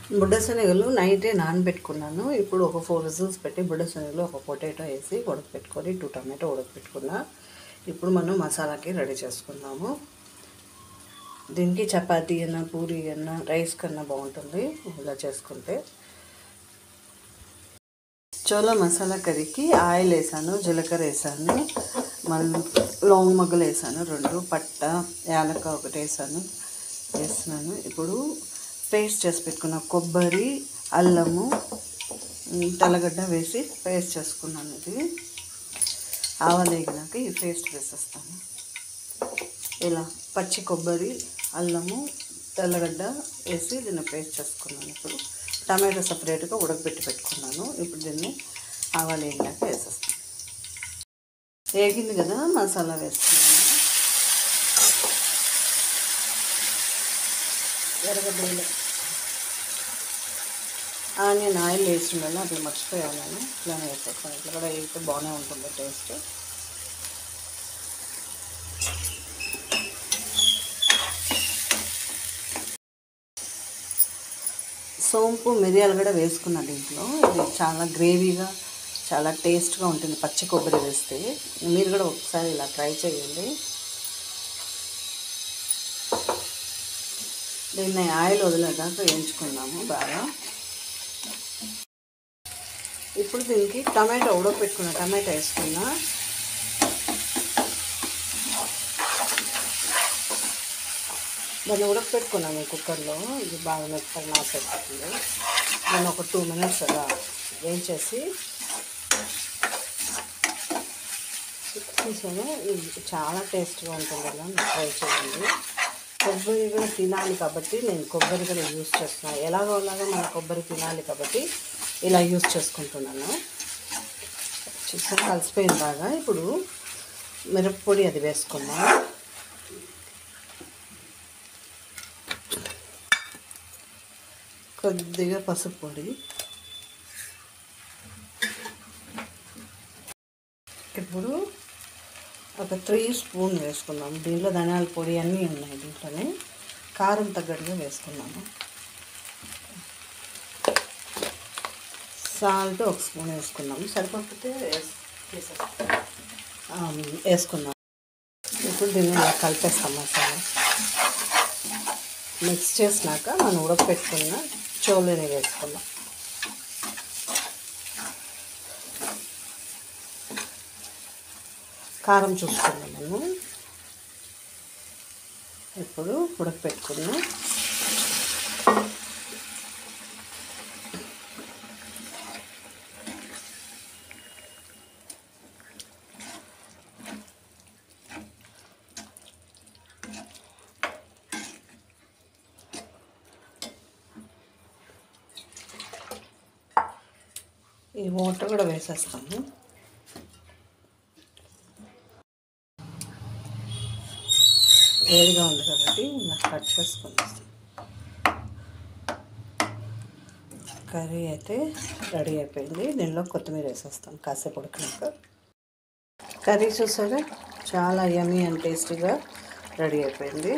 బుడ్డ శనగలు నైటే నానబెట్టుకున్నాను. ఇప్పుడు ఒక 4 విజిల్స్ పెట్టి బుడ్డ శనగలు ఒక పొటాటో వేసి ఉడకపెట్టుకొని 2 టమాటో ఉడకపెట్టుకున్నా. ఇప్పుడు మనం మసాలాకి రెడీ చేసుకుందాము. దీనికి చపాతీ అన్నా పూరి అన్నా రైస్ కన్నా బాగుంటుంది ఇలా చేసుకుంటే. చోలా మసాలా కర్రీకి ఆయిల్ వేసాను, జీలకర్ర వేసాను, మళ్ళీ లవంగ మొగ్గలు వేసాను 2, పట్ట యాలక్క ఒకటి వేస్తున్నాను. ఇప్పుడు పేస్ట్ చేసి పెట్టుకున్న కొబ్బరి, అల్లము, తెల్లగడ్డ వేసి పేస్ట్ చేసుకున్నాను. ఇది ఆవాలు వేగినాక ఈ పేస్ట్ వేసేస్తాను. ఇలా పచ్చి కొబ్బరి, అల్లము, తెల్లగడ్డ వేసి దీన్ని పేస్ట్ చేసుకున్నాను. ఇప్పుడు టమాటో సపరేట్గా ఉడకబెట్టి పెట్టుకున్నాను. ఇప్పుడు దీన్ని ఆవాలు వేగినాక వేసేస్తాను. వేగింది కదా, మసాలా వేస్తున్నాను. ఎర్రగడ్డలు నేను ఆయిల్ వేస్తుండాలి, అది మర్చిపోయాను. ఇట్లానే వేసేస్తాను. ఇట్లా కూడా వేస్తే బాగానే ఉంటుంది టేస్ట్. సోంపు, మిరియాలు కూడా వేసుకున్న దీంట్లో. ఇది చాలా గ్రేవీగా చాలా టేస్ట్గా ఉంటుంది పచ్చి కొబ్బరి వేస్తే. మీరు కూడా ఒకసారి ఇలా ట్రై చేయండి. దీన్ని ఆయిల్ వదిలేదాకా వేయించుకున్నాము బాగా. ఇప్పుడు దీనికి టమాటో ఉడకపెట్టుకున్న టమాటో వేసుకున్నా. దాన్ని ఉడకపెట్టుకున్నాను కుక్కర్లో. ఇది బాగా మెత్తగా నాసైపోతుంది. దాన్ని ఒక 2 minutes అలా వేయించేసి చూసాను. ఇది చాలా టేస్ట్గా ఉంటుంది. అలా ట్రై చేయండి. కొబ్బరి కూడా తినాలి కాబట్టి నేను కొబ్బరి కూడా యూజ్ చేస్తున్నాను. ఎలాగోలాగా మన కొబ్బరి తినాలి కాబట్టి ఇలా యూజ్ చేసుకుంటున్నాను. చూసాను కలిసిపోయింది బాగా. ఇప్పుడు మిరప్పొడి అది వేసుకున్నాను. కొద్దిగా పసుపు పొడి. ఇప్పుడు ఒక 3 స్పూన్ వేసుకున్నాము. దీంట్లో ధనియాల పొడి అన్నీ ఉన్నాయి. దీంట్లోనే కారం తగ్గట్టుగా వేసుకున్నాము. సాల్ట్ 1 స్పూన్ వేసుకున్నాము. సరిపోతే వేసుకున్నాము. ఇప్పుడు దీన్ని ఇలా కలిపేస్తాం. మసాలా మిక్స్ చేసినాక మనం ఉడకపెట్టుకున్న చోలేని వేసుకున్నాం. కారం చూసుకున్నాము. ఇప్పుడు ఉడకపెట్టుకున్న ఈ వాటర్ కూడా వేసేస్తాము. వేడిగా ఉంది కాబట్టి ఇలా కట్ చేసుకుంటాం. కర్రీ అయితే రెడీ అయిపోయింది. దీనిలో కొత్తిమీర వేసేస్తాం కాసేపు ఉడికినాక. కర్రీ చూసారా, చాలా యమ్మీ అండ్ టేస్టీగా రెడీ అయిపోయింది.